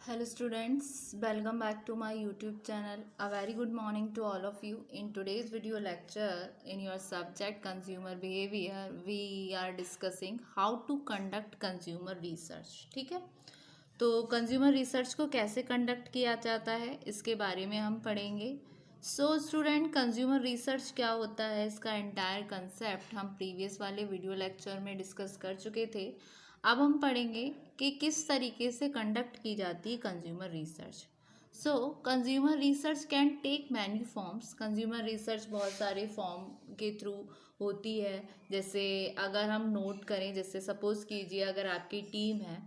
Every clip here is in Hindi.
Hello students, welcome back to my YouTube channel. A very good morning to all of you. In today's video lecture in your subject consumer behavior, we are discussing how to conduct consumer research. ठीक है, तो कंज्यूमर रिसर्च को कैसे कंडक्ट किया जाता है इसके बारे में हम पढ़ेंगे. सो स्टूडेंट, कंज्यूमर रिसर्च क्या होता है, इसका एंटायर कंसेप्ट हम प्रीवियस वाले वीडियो लेक्चर में डिस्कस कर चुके थे. अब हम पढ़ेंगे कि किस तरीके से कंडक्ट की जाती है consumer research. So consumer research can take many forms. Consumer research बहुत सारे फॉर्म के थ्रू होती है. जैसे अगर हम नोट करें, जैसे सपोज कीजिए अगर आपकी टीम है,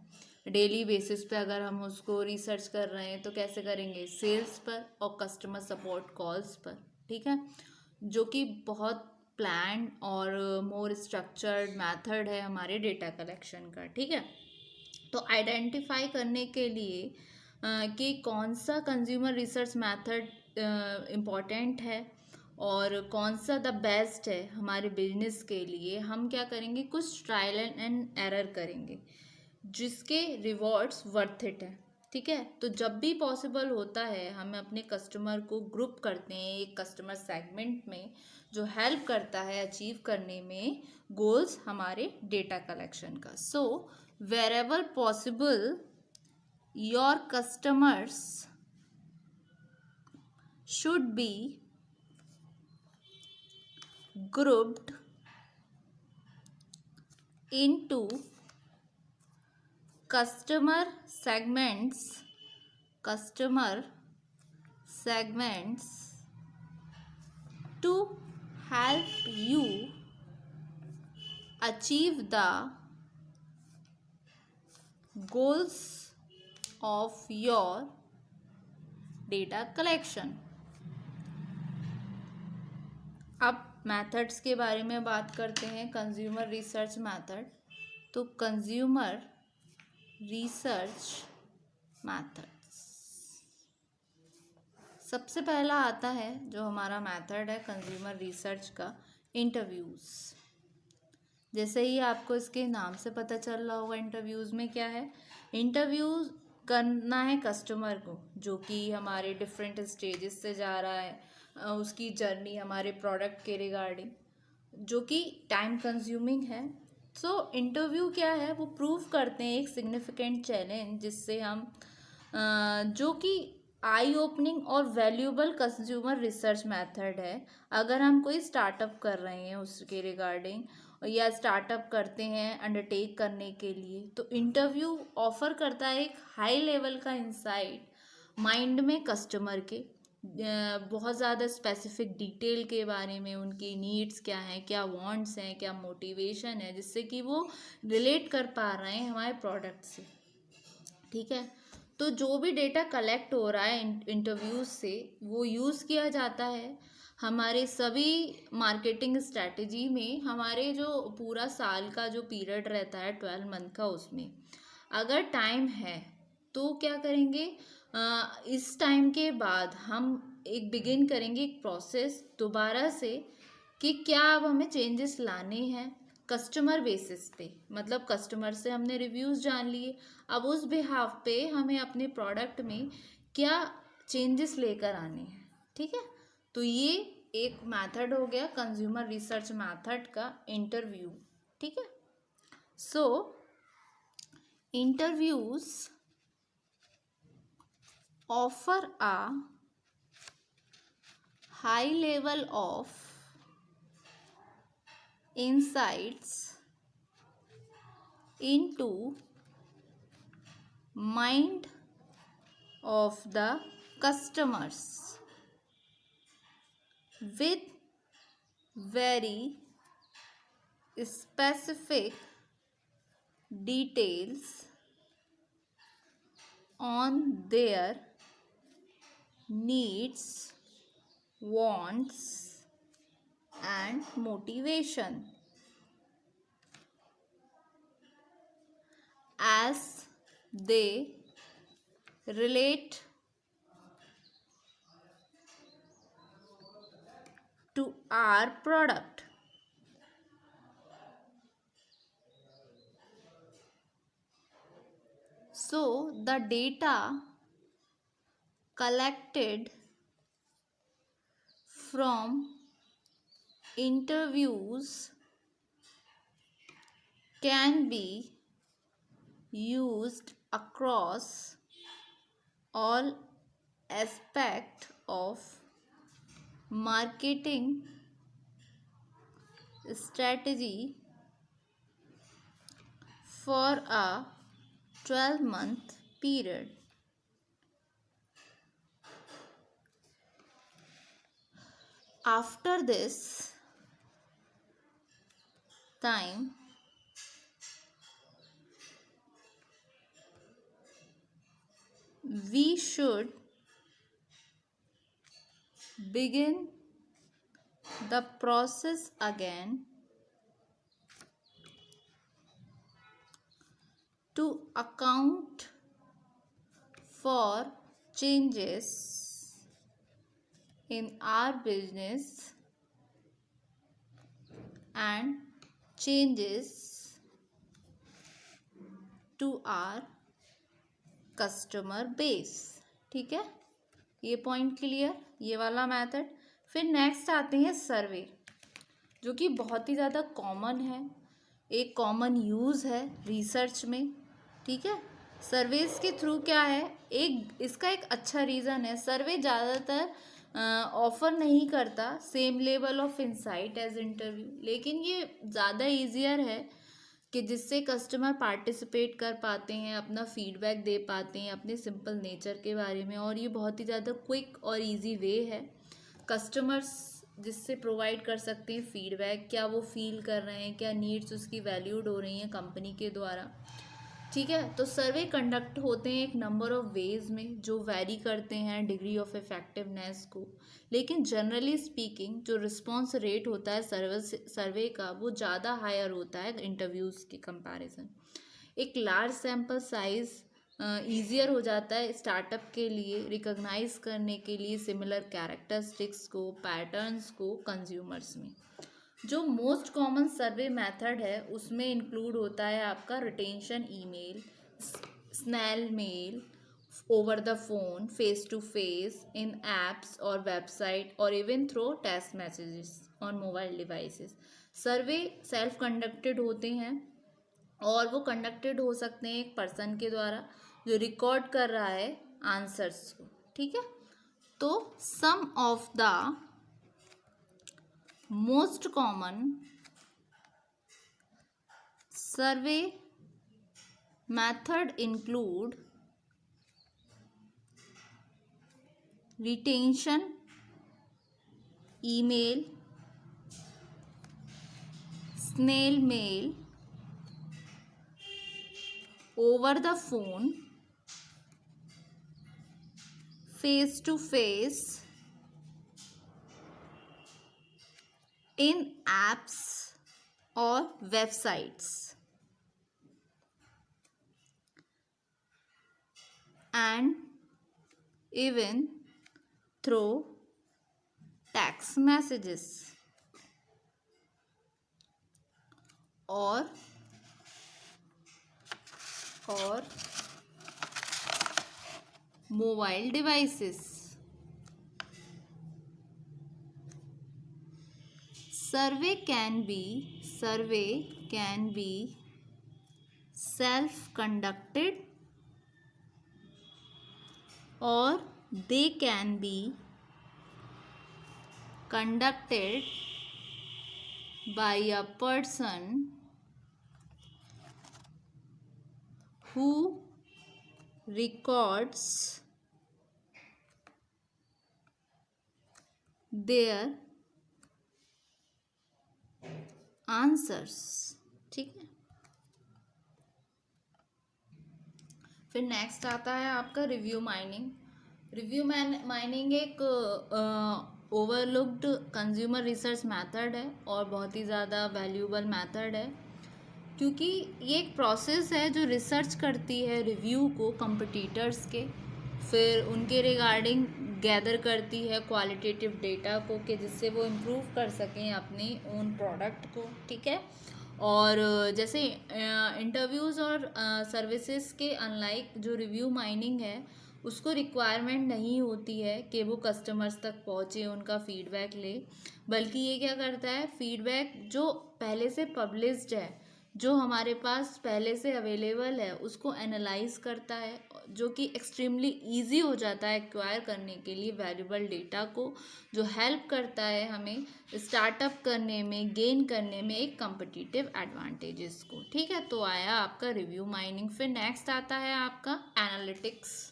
डेली बेसिस पे अगर हम उसको रिसर्च कर रहे हैं तो कैसे करेंगे, सेल्स पर और कस्टमर सपोर्ट कॉल्स पर. ठीक है, जो कि बहुत प्लान और मोर स्ट्रक्चर्ड मेथड है हमारे डेटा कलेक्शन का. ठीक है, तो आइडेंटिफाई करने के लिए कि कौन सा कंज्यूमर रिसर्च मेथड इम्पॉर्टेंट है और कौन सा द बेस्ट है हमारे बिजनेस के लिए, हम क्या करेंगे, कुछ ट्रायल एंड एरर करेंगे जिसके रिवॉर्ड्स वर्थ इट है. ठीक है, तो जब भी पॉसिबल होता है हम अपने कस्टमर को ग्रुप करते हैं एक कस्टमर सेगमेंट में, जो हेल्प करता है अचीव करने में गोल्स हमारे डेटा कलेक्शन का. So wherever possible your customers should be grouped into customer segments to help you achieve the goals of your data collection. अब मेथड्स के बारे में बात करते हैं. कंज्यूमर रिसर्च मेथड, तो कंज्यूमर रिसर्च मेथड्स सबसे पहला आता है जो हमारा मेथड है कंज्यूमर रिसर्च का, इंटरव्यूज़. जैसे ही आपको इसके नाम से पता चल रहा होगा, इंटरव्यूज़ में क्या है, इंटरव्यूज़ करना है कस्टमर को जो कि हमारे डिफरेंट स्टेजेस से जा रहा है, उसकी जर्नी हमारे प्रोडक्ट के रिगार्डिंग, जो कि टाइम कंज्यूमिंग है. सो इंटरव्यू क्या है, वो प्रूव करते हैं एक सिग्निफिकेंट चैलेंज जिससे हम जो कि आई ओपनिंग और वैल्यूएबल कंज्यूमर रिसर्च मेथड है. अगर हम कोई स्टार्टअप कर रहे हैं उसके रिगार्डिंग या स्टार्टअप करते हैं अंडरटेक करने के लिए, तो इंटरव्यू ऑफर करता है एक हाई लेवल का इंसाइट माइंड में कस्टमर के, बहुत ज़्यादा स्पेसिफिक डिटेल के बारे में, उनकी नीड्स क्या हैं, क्या वांट्स हैं, क्या मोटिवेशन है, जिससे कि वो रिलेट कर पा रहे हैं हमारे प्रोडक्ट से. ठीक है, तो जो भी डेटा कलेक्ट हो रहा है इंटरव्यूज से, वो यूज़ किया जाता है हमारे सभी मार्केटिंग स्ट्रैटेजी में. हमारे जो पूरा साल का जो पीरियड रहता है 12 मंथ का, उसमें अगर टाइम है तो क्या करेंगे, इस टाइम के बाद हम एक बिगिन करेंगे एक प्रोसेस दोबारा से कि क्या अब हमें चेंजेस लाने हैं कस्टमर बेसिस पे. मतलब कस्टमर से हमने रिव्यूज़ जान लिए, अब उस बिहाफ पे हमें अपने प्रोडक्ट में क्या चेंजेस लेकर आने हैं. ठीक है, तो ये एक मेथड हो गया कंज्यूमर रिसर्च मेथड का, इंटरव्यू. ठीक है, so interviews offer a high level of insights into mind of the customers with very specific details on their needs, wants and motivation as they relate to our product. So the data collected from interviews can be used across all aspects of marketing strategy for a 12-month period. After this time, we should begin the process again to account for changes in our business and changes to our customer base. ठीक है, ये पॉइंट क्लियर, ये वाला मेथड. फिर नेक्स्ट आते हैं सर्वे, जो कि बहुत ही ज़्यादा कॉमन है, एक कॉमन यूज़ है रिसर्च में. ठीक है, सर्वेस के थ्रू क्या है, एक इसका एक अच्छा रीज़न है, सर्वे ज़्यादातर ऑफर नहीं करता same level of insight as interview, लेकिन ये ज़्यादा ईजियर है कि जिससे कस्टमर पार्टिसिपेट कर पाते हैं, अपना फीडबैक दे पाते हैं अपने सिंपल नेचर के बारे में. और ये बहुत ही ज़्यादा क्विक और इजी वे है कस्टमर्स जिससे प्रोवाइड कर सकते हैं फीडबैक, क्या वो फील कर रहे हैं, क्या नीड्स उसकी वैल्यूड हो रही हैं कंपनी के द्वारा. ठीक है, तो सर्वे कंडक्ट होते हैं एक नंबर ऑफ वेज में, जो वैरी करते हैं डिग्री ऑफ इफेक्टिवनेस को, लेकिन जनरली स्पीकिंग जो रिस्पॉन्स रेट होता है सर्वे का वो ज़्यादा हायर होता है इंटरव्यूज़ के कंपैरिजन. एक लार्ज सैम्पल साइज ईजियर हो जाता है स्टार्टअप के लिए रिकॉग्नाइज करने के लिए सिमिलर कैरेक्टरिस्टिक्स को, पैटर्न्स को कंज्यूमर्स में. जो मोस्ट कॉमन सर्वे मेथड है उसमें इंक्लूड होता है आपका retention email, snail mail, over the phone, face to face, in apps और वेबसाइट, और even through text messages on mobile devices. Survey self conducted होते हैं और वो कंडक्टेड हो सकते हैं एक पर्सन के द्वारा जो रिकॉर्ड कर रहा है आंसर्स को. ठीक है, तो some of the most common survey method include retention email, snail mail, over the phone, face to face, in apps or websites, and even through text messages or mobile devices. Survey can be self-conducted or they can be conducted by a person who records their answers. ठीक है, फिर नेक्स्ट आता है आपका रिव्यू माइनिंग. रिव्यू माइनिंग एक ओवरलुक्ड कंज्यूमर रिसर्च मेथड है और बहुत ही ज़्यादा वैल्यूएबल मेथड है, क्योंकि ये एक प्रोसेस है जो रिसर्च करती है रिव्यू को कंपटीटर्स के, फिर उनके रिगार्डिंग गैदर करती है क्वालिटेटिव डेटा को कि जिससे वो इम्प्रूव कर सकें अपने ओन प्रोडक्ट को. ठीक है, और जैसे इंटरव्यूज़ और सर्विसेज के अनलाइक जो रिव्यू माइनिंग है उसको रिक्वायरमेंट नहीं होती है कि वो कस्टमर्स तक पहुँचे, उनका फीडबैक ले, बल्कि ये क्या करता है, फीडबैक जो पहले से पब्लिश्ड है, जो हमारे पास पहले से अवेलेबल है, उसको एनालाइज करता है, जो कि एक्सट्रीमली इजी हो जाता है एक्वायर करने के लिए वैल्यूबल डेटा को, जो हेल्प करता है हमें स्टार्टअप करने में, गेन करने में एक कम्पिटिटिव एडवांटेजेस को। ठीक है, तो आया आपका रिव्यू माइनिंग। फिर नेक्स्ट आता है आपका एनालिटिक्स।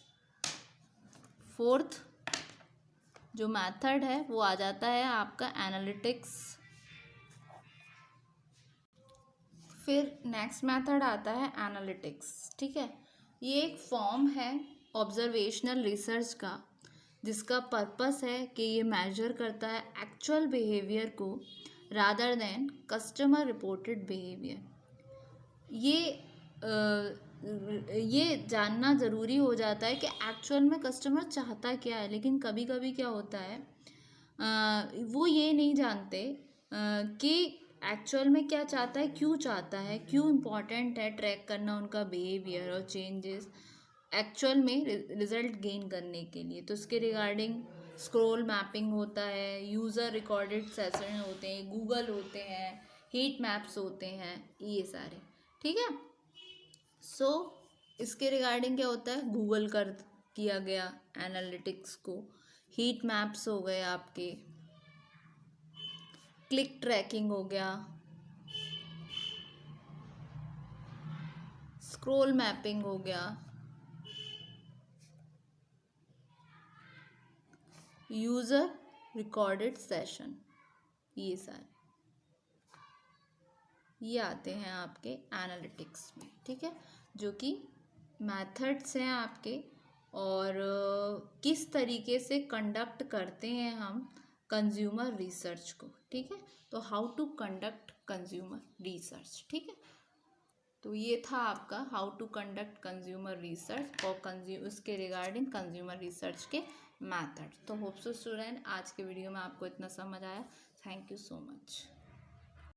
फोर्थ जो मेथड है वो आ जाता है आपका एनालिटिक्स। फिर नेक्स्ट मेथड आता है एनालिटिक्स। ठीक है, ये एक फॉर्म है ऑब्जर्वेशनल रिसर्च का, जिसका पर्पस है कि ये मेजर करता है एक्चुअल बिहेवियर को rather than customer reported behaviour. ये जानना ज़रूरी हो जाता है कि एक्चुअल में कस्टमर चाहता क्या है, लेकिन कभी कभी क्या होता है, वो ये नहीं जानते कि एक्चुअल में क्या चाहता है, क्यों इम्पॉर्टेंट है ट्रैक करना उनका बिहेवियर और चेंजेस एक्चुअल में रिजल्ट गेन करने के लिए। तो इसके रिगार्डिंग स्क्रोल मैपिंग होता है, यूज़र रिकॉर्डेड सेशन होते हैं, गूगल होते हैं, हीट मैप्स होते हैं, ये सारे। ठीक है, सो इसके रिगार्डिंग क्या होता है, गूगल कर किया गया एनालिटिक्स को, हीट मैप्स हो गए आपके, क्लिक ट्रैकिंग हो गया, स्क्रोल मैपिंग हो गया, यूज़र रिकॉर्डेड सेशन, ये सारे ये आते हैं आपके एनालिटिक्स में। ठीक है, जो कि मेथड्स हैं आपके, और किस तरीके से कंडक्ट करते हैं हम कंज्यूमर रिसर्च को। ठीक है, तो how to conduct consumer research. ठीक है, तो ये था आपका how to conduct consumer research और उसके रिगार्डिंग कंज्यूमर रिसर्च के मैथड। तो होप सो स्टूडेंट आज के वीडियो में आपको इतना समझ आया। Thank you so much.